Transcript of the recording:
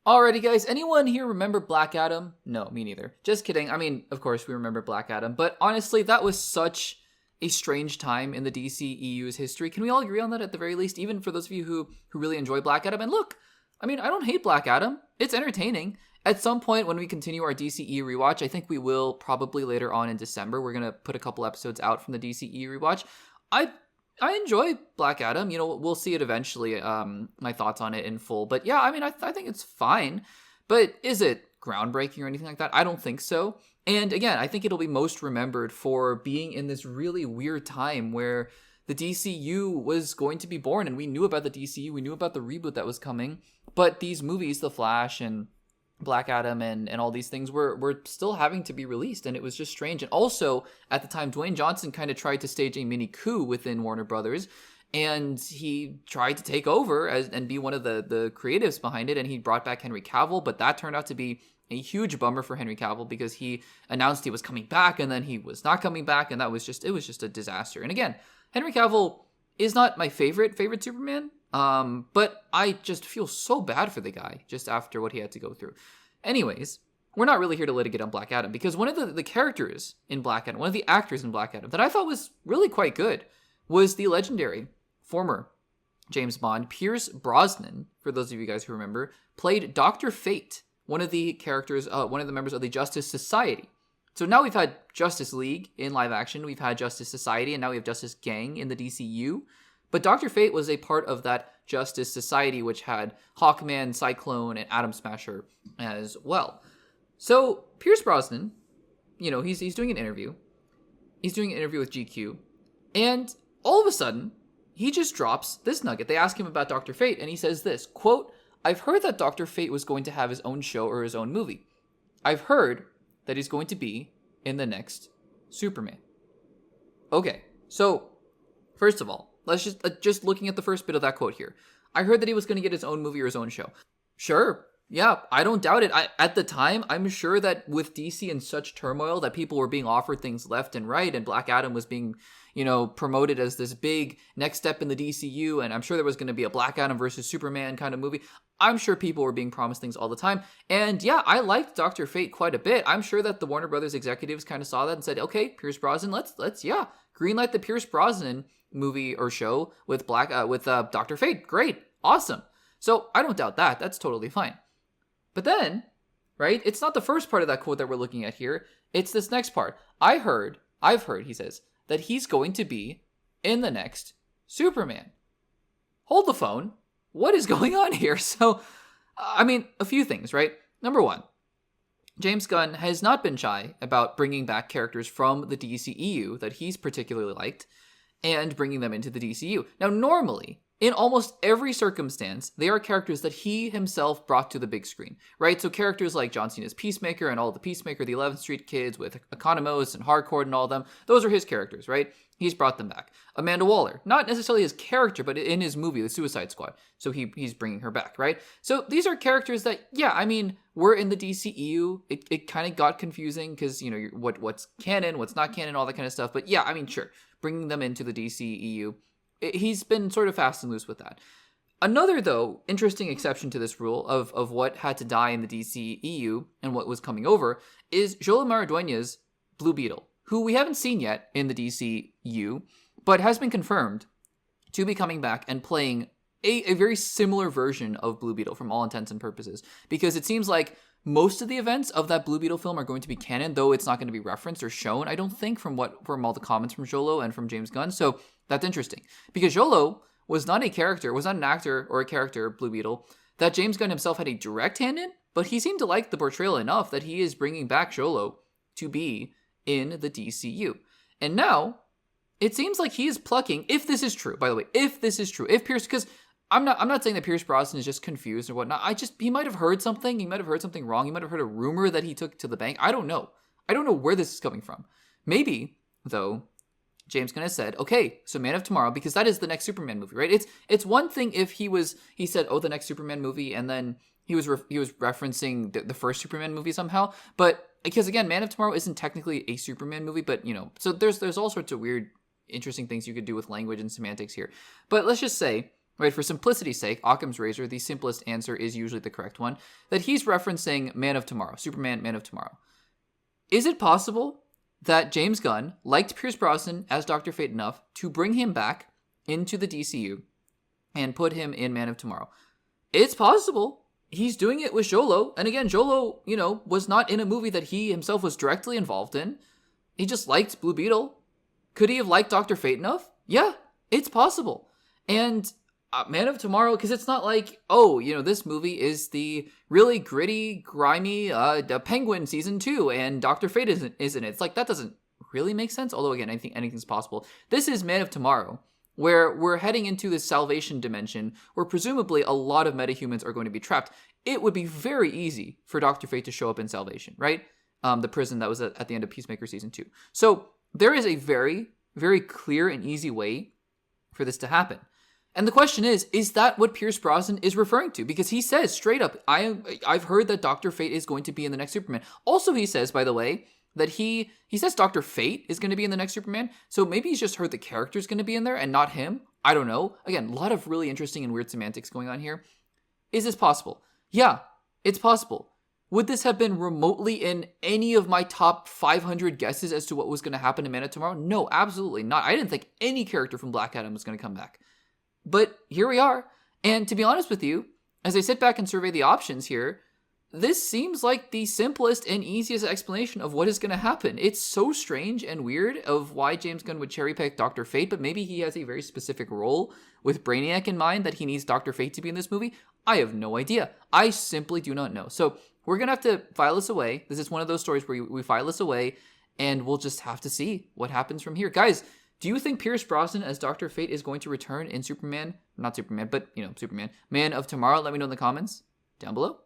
Alrighty, guys. Anyone here remember Black Adam? No, me neither. Just kidding. I mean, of course we remember Black Adam, but honestly, that was such a strange time in the DCEU's history. Can we all agree on that at the very least? Even for those of you who really enjoy Black Adam. And look, I mean, I don't hate Black Adam. It's entertaining. At some point when we continue our DCEU rewatch, I think we will probably later on in December. We're gonna put a couple episodes out from the DCEU rewatch. I enjoy Black Adam. You know, we'll see it eventually, my thoughts on it in full. But yeah, I mean, I think it's fine. But is it groundbreaking or anything like that? I don't think so. And again, I think it'll be most remembered for being in this really weird time where the DCU was going to be born. And we knew about the DCU. We knew about the reboot that was coming. But these movies, The Flash and Black Adam and all these things were still having to be released, and it was just strange. And also, at the time, Dwayne Johnson kind of tried to stage a mini coup within Warner Brothers, and he tried to take over and be one of the creatives behind it, and he brought back Henry Cavill, but that turned out to be a huge bummer for Henry Cavill because he announced he was coming back, and then he was not coming back, and it was just a disaster. And again, Henry Cavill is not my favorite Superman, but I just feel so bad for the guy just after what he had to go through. Anyways, we're not really here to litigate on Black Adam because one of the characters in Black Adam, one of the actors in Black Adam that I thought was really quite good was the legendary former James Bond, Pierce Brosnan, for those of you guys who remember, played Dr. Fate, one of the characters, one of the members of the Justice Society. So now we've had Justice League in live action, we've had Justice Society, and now we have Justice Gang in the DCU. But Dr. Fate was a part of that Justice Society, which had Hawkman, Cyclone, and Atom Smasher as well. So Pierce Brosnan, you know, he's doing an interview. He's doing an interview with GQ. And all of a sudden, he just drops this nugget. They ask him about Dr. Fate, and he says this, quote, "I've heard that Dr. Fate was going to have his own show or his own movie. I've heard that he's going to be in the next Superman." Okay, so first of all, let's just looking at the first bit of that quote here. I heard that he was going to get his own movie or his own show. Sure, yeah, I don't doubt it. At the time, I'm sure that with DC in such turmoil that people were being offered things left and right, and Black Adam was being, you know, promoted as this big next step in the DCU, and I'm sure there was going to be a Black Adam versus Superman kind of movie. I'm sure people were being promised things all the time. And yeah, I liked Dr. Fate quite a bit. I'm sure that the Warner Brothers executives kind of saw that and said, okay, Pierce Brosnan, let's greenlight the Pierce Brosnan movie or show with Dr. Fate. Great. Awesome. So I don't doubt that. That's totally fine. But then, right, it's not the first part of that quote that we're looking at here. It's this next part. I've heard, he says, that he's going to be in the next Superman. Hold the phone. What is going on here? So, I mean, a few things, right? Number one, James Gunn has not been shy about bringing back characters from the DCEU that he's particularly liked and bringing them into the DCU. Now, normally, in almost every circumstance, they are characters that he himself brought to the big screen, right? So characters like John Cena's Peacemaker and all the Peacemaker, the 11th Street Kids with Economos and Hardcore and all of them, those are his characters, right? He's brought them back. Amanda Waller, not necessarily his character, but in his movie, The Suicide Squad. So he's bringing her back, right? So these are characters that, yeah, I mean, we're in the DCEU. It kind of got confusing because, you know, what's canon, what's not canon, all that kind of stuff. But yeah, I mean, sure, bringing them into the DCEU. He's been sort of fast and loose with that. Another, though, interesting exception to this rule of what had to die in the DCEU and what was coming over is Joel Maradueña's Blue Beetle, who we haven't seen yet in the DCU, but has been confirmed to be coming back and playing a very similar version of Blue Beetle from all intents and purposes. Because it seems like most of the events of that Blue Beetle film are going to be canon, though it's not going to be referenced or shown, I don't think, from all the comments from Jolo and from James Gunn. So that's interesting. Because Jolo was not an actor or a character, Blue Beetle, that James Gunn himself had a direct hand in, but he seemed to like the portrayal enough that he is bringing back Jolo to be in the DCU. And now, it seems like he is plucking, if this is true, by the way, if Pierce, because I'm not saying that Pierce Brosnan is just confused or whatnot. He might have heard something. He might have heard something wrong. He might have heard a rumor that he took to the bank. I don't know. I don't know where this is coming from. Maybe, though, James Gunn has said, okay, so Man of Tomorrow, because that is the next Superman movie, right? It's one thing if he said, oh, the next Superman movie, and then he was referencing the first Superman movie somehow. But because again, Man of Tomorrow isn't technically a Superman movie, but you know, so there's all sorts of weird, interesting things you could do with language and semantics here. But let's just say, right? For simplicity's sake, Occam's razor, the simplest answer is usually the correct one, that he's referencing Man of Tomorrow, Superman, Man of Tomorrow. Is it possible that James Gunn liked Pierce Brosnan as Dr. Fate enough to bring him back into the DCU and put him in Man of Tomorrow? It's possible. He's doing it with Jolo. And again, Jolo, was not in a movie that he himself was directly involved in. He just liked Blue Beetle. Could he have liked Dr. Fate enough? Yeah, it's possible. And Man of Tomorrow, because it's not like, this movie is the really gritty, grimy the Penguin season 2, and Dr. Fate isn't it? It's like, that doesn't really make sense. Although, again, I think anything's possible. This is Man of Tomorrow, where we're heading into this salvation dimension, where presumably a lot of metahumans are going to be trapped. It would be very easy for Dr. Fate to show up in Salvation, right? The prison that was at the end of Peacemaker season 2. So there is a very, very clear and easy way for this to happen. And the question is that what Pierce Brosnan is referring to? Because he says straight up, I've heard that Dr. Fate is going to be in the next Superman. Also, he says, by the way, that he says Dr. Fate is going to be in the next Superman. So maybe he's just heard the character's going to be in there and not him. I don't know. Again, a lot of really interesting and weird semantics going on here. Is this possible? Yeah, it's possible. Would this have been remotely in any of my top 500 guesses as to what was going to happen in Man of Tomorrow? No, absolutely not. I didn't think any character from Black Adam was going to come back. But here we are. And to be honest with you, as I sit back and survey the options here, this seems like the simplest and easiest explanation of what is going to happen. It's so strange and weird of why James Gunn would cherry pick Dr. Fate, but maybe he has a very specific role with Brainiac in mind that he needs Dr. Fate to be in this movie. I have no idea. I simply do not know. So we're going to have to file this away. This is one of those stories where we file this away and we'll just have to see what happens from here. Guys, do you think Pierce Brosnan as Dr. Fate is going to return in Superman? Not Superman, but, Superman. Man of Tomorrow? Let me know in the comments down below.